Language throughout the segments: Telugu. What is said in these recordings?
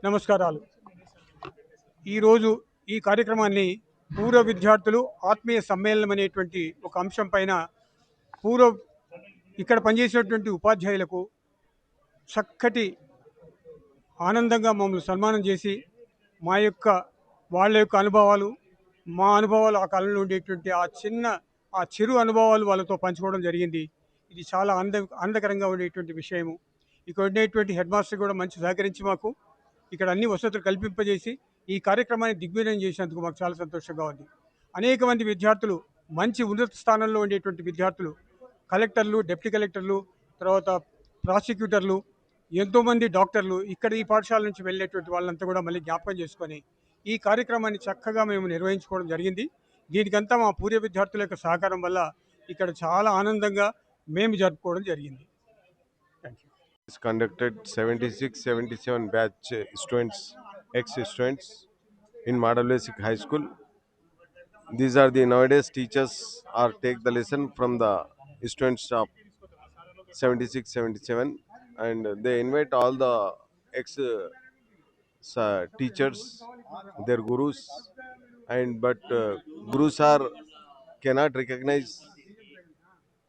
నమస్కారాలు. ఈరోజు ఈ కార్యక్రమాన్ని పూర్వ విద్యార్థులు ఆత్మీయ సమ్మేళనం అనేటువంటి ఒక అంశం పైన పూర్వ ఇక్కడ పనిచేసినటువంటి ఉపాధ్యాయులకు చక్కటి ఆనందంగా మమ్మల్ని సన్మానం చేసి మా యొక్క వాళ్ళ యొక్క అనుభవాలు మా అనుభవాలు ఆ కాలంలో ఉండేటువంటి ఆ చిరు అనుభవాలు వాళ్ళతో పంచుకోవడం జరిగింది. ఇది చాలా ఆనందకరంగా ఉండేటువంటి విషయము. ఇక్కడ ఉండేటువంటి హెడ్ మాస్టర్ కూడా మంచి సహకరించి మాకు ఇక్కడ అన్ని వసతులు కల్పింపజేసి ఈ కార్యక్రమాన్ని దిగ్విజయం చేసినందుకు మాకు చాలా సంతోషంగా ఉంది. అనేక మంది విద్యార్థులు మంచి ఉన్నత స్థానంలో ఉండేటువంటి విద్యార్థులు, కలెక్టర్లు, డిప్యూటీ కలెక్టర్లు, తర్వాత ప్రాసిక్యూటర్లు, ఎంతోమంది డాక్టర్లు ఇక్కడ ఈ పాఠశాల నుంచి వెళ్ళేటువంటి వాళ్ళంతా కూడా మళ్ళీ జ్ఞాపకం చేసుకొని ఈ కార్యక్రమాన్ని చక్కగా మేము నిర్వహించుకోవడం జరిగింది. దీనికంతా మా పూర్వ విద్యార్థుల యొక్క సహకారం వల్ల ఇక్కడ చాలా ఆనందంగా మేము జరుపుకోవడం జరిగింది. Thank you. Is conducted 76-77 batch students, ex-students in Model Basic High School. These are the nowadays teachers are take the lesson from the students of 76-77, and they invite all the ex teachers, their gurus, and but gurus are cannot recognize,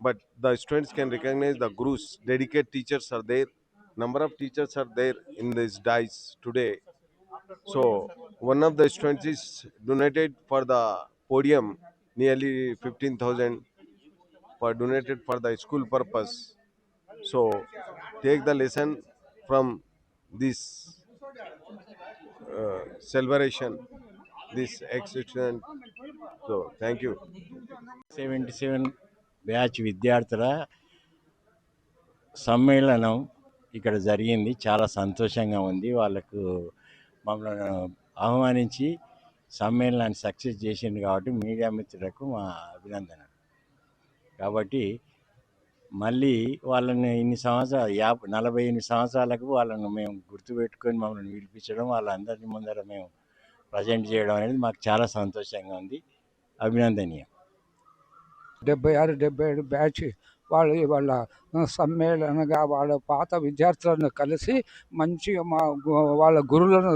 but the students can recognize the gurus. Dedicated teachers are there. Number of teachers are there in this dice today. So one of the students is donated for the podium, nearly 15,000 for donated for the school purpose. So take the lesson from this celebration, this ex-student. So thank you. 77 batch విద్యార్థుల సమ్మేళనం ఇక్కడ జరిగింది. చాలా సంతోషంగా ఉంది. వాళ్ళకు మమ్మల్ని ఆహ్వానించి సమ్మేళనాన్ని సక్సెస్ చేసింది కాబట్టి మీడియా మిత్రులకు మా అభినందన. కాబట్టి మళ్ళీ వాళ్ళని ఇన్ని సంవత్సరాలు 48 సంవత్సరాలకు వాళ్ళను మేము గుర్తుపెట్టుకొని మమ్మల్ని పిలిపించడం, వాళ్ళందరి ముందర మేము ప్రజెంట్ చేయడం అనేది మాకు చాలా సంతోషంగా ఉంది, అభినందనీయం. 76, 77 బ్యాచ్ వాళ్ళ సమ్మేళనగా వాళ్ళ పాత విద్యార్థులను కలిసి మంచిగా వాళ్ళ గురువులను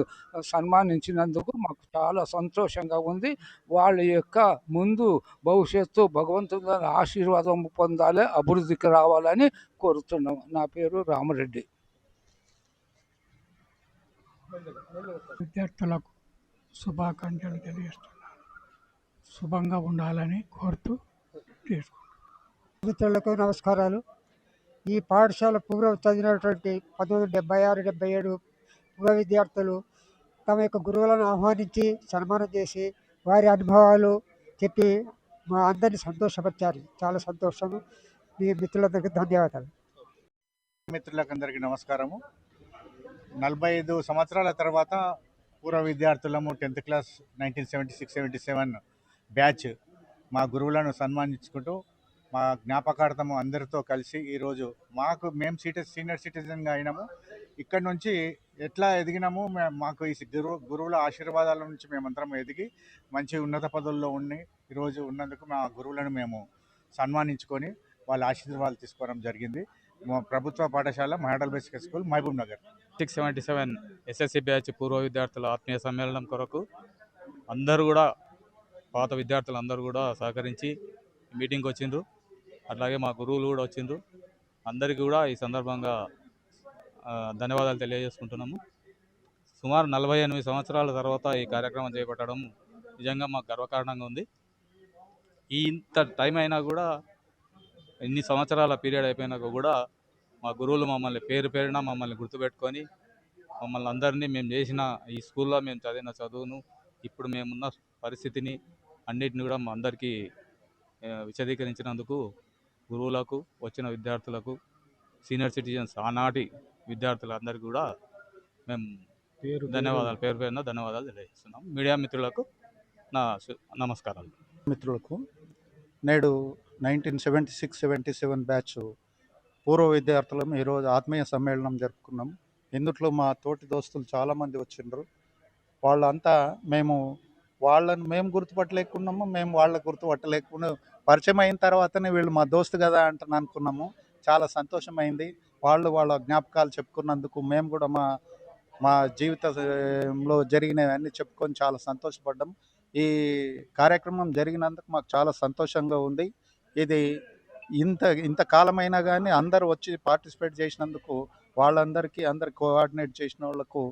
సన్మానించినందుకు మాకు చాలా సంతోషంగా ఉంది. వాళ్ళ యొక్క ముందు భవిష్యత్తు భగవంతుని ఆశీర్వాదం పొందాలి, అభివృద్ధికి రావాలని కోరుతున్నాం. నా పేరు రామరెడ్డి. విద్యార్థులకు శుభాకాంక్షలు తెలియజేస్తున్నాను. శుభంగా ఉండాలని కోరుతూ మిత్రులకు నమస్కారాలు. ఈ పాఠశాల పూర్వ చదివినటువంటి 1976, 77 పూర్వ విద్యార్థులు తమ యొక్క గురువులను ఆహ్వానించి సన్మానం చేసి వారి అనుభవాలు చెప్పి మా అందరినీ సంతోషపరిచారు. చాలా సంతోషము. మీ మిత్రులందరికీ ధన్యవాదాలు. మిత్రులకు అందరికీ నమస్కారము. 45 సంవత్సరాల తర్వాత పూర్వ విద్యార్థులము 10th క్లాస్ 1976-77 బ్యాచ్ మా గురువులను సన్మానించుకుంటూ మా జ్ఞాపకార్థము అందరితో కలిసి ఈరోజు మేము సీనియర్ సిటిజన్గా అయినాము. ఇక్కడ నుంచి ఎట్లా ఎదిగినాము, మాకు ఈ గురువుల ఆశీర్వాదాల నుంచి మేమందరం ఎదిగి మంచి ఉన్నత పదవుల్లో ఉండి ఈరోజు ఉన్నందుకు మా గురువులను మేము సన్మానించుకొని వాళ్ళ ఆశీర్వాదాలు తీసుకోవడం జరిగింది. మా ప్రభుత్వ పాఠశాల model basic school, Mahabubnagar. 677 SSC batch పూర్వ విద్యార్థుల ఆత్మీయ సమ్మేళనం కొరకు అందరూ కూడా పాత విద్యార్థులు అందరూ కూడా సహకరించి మీటింగ్కి వచ్చిండ్రు. అట్లాగే మా గురువులు కూడా వచ్చిండ్రు. అందరికీ కూడా ఈ సందర్భంగా ధన్యవాదాలు తెలియజేసుకుంటున్నాము. సుమారు 48 సంవత్సరాల తర్వాత ఈ కార్యక్రమం చేపట్టడం నిజంగా మాకు గర్వకారణంగా ఉంది. ఇంత టైం అయినా కూడా, ఇన్ని సంవత్సరాల పీరియడ్ అయిపోయినాక కూడా మా గురువులు మమ్మల్ని పేరున మమ్మల్ని గుర్తుపెట్టుకొని మమ్మల్ని అందరినీ మేము చేసిన ఈ స్కూల్లో మేము చదివిన చదువును, ఇప్పుడు మేమున్న పరిస్థితిని అన్నిటిని కూడా మా అందరికీ విశదీకరించినందుకు గురువులకు, వచ్చిన విద్యార్థులకు, సీనియర్ సిటిజన్స్ ఆనాటి విద్యార్థులందరికీ కూడా మేము ధన్యవాదాలు, పేరున ధన్యవాదాలు తెలియజేస్తున్నాం. మీడియా మిత్రులకు నా నమస్కారాలు. మిత్రులకు నేడు 1976-77 బ్యాచ్ పూర్వ విద్యార్థులం ఈరోజు ఆత్మీయ సమ్మేళనం జరుపుకున్నాం. ఇందులో మా తోటి దోస్తులు చాలామంది వచ్చిండ్రు. వాళ్ళంతా వాళ్ళని మేము గుర్తుపట్టలేకున్నాము, మేము వాళ్ళని గుర్తుపట్టలేకుండా పరిచయం అయిన తర్వాతనే వీళ్ళు మా దోస్తు కదా అంటని అనుకున్నాము. చాలా సంతోషమైంది. వాళ్ళ జ్ఞాపకాలు చెప్పుకున్నందుకు మేము కూడా మా మా జీవితంలో జరిగినవన్నీ చెప్పుకొని చాలా సంతోషపడ్డాం. ఈ కార్యక్రమం జరిగినందుకు మాకు చాలా సంతోషంగా ఉంది. ఇది ఇంత కాలమైనా కానీ అందరూ వచ్చి పార్టిసిపేట్ చేసినందుకు వాళ్ళందరికీ, అందరు కోఆర్డినేట్ చేసిన వాళ్ళకు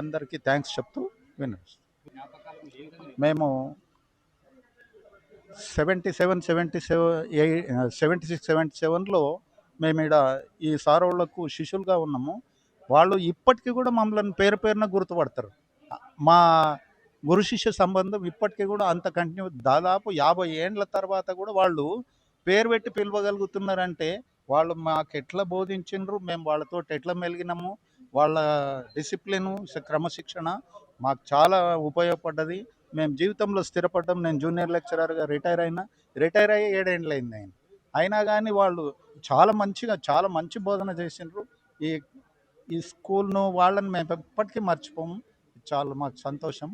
అందరికీ థ్యాంక్స్ చెప్తూ విన్నాం. మేము 76, 77లో మేము ఈడ ఈ సారోళ్ళకు శిష్యులుగా ఉన్నాము. వాళ్ళు ఇప్పటికీ కూడా మమ్మల్ని పేరు పేరున గుర్తుపడతారు. మా గురు శిష్య సంబంధం ఇప్పటికీ కూడా అంత కంటిన్యూ. దాదాపు 50 ఏండ్ల తర్వాత కూడా వాళ్ళు పేరు పెట్టి పిలవగలుగుతున్నారంటే వాళ్ళు మాకు ఎట్లా బోధించిండ్రు, మేము వాళ్ళతో ఎట్లా మెలిగినాము, వాళ్ళ డిసిప్లిను, క్రమశిక్షణ మాకు చాలా ఉపయోగపడ్డది. మేము జీవితంలో స్థిరపడ్డాం. నేను జూనియర్ లెక్చరర్గా రిటైర్ అయ్యి 7 ఏండ్లు అయింది. అయినా కానీ వాళ్ళు చాలా మంచి బోధన చేసిండ్రు. ఈ స్కూల్ను వాళ్ళని మేము ఎప్పటికీ మర్చిపోము. చాలా మాకు సంతోషం.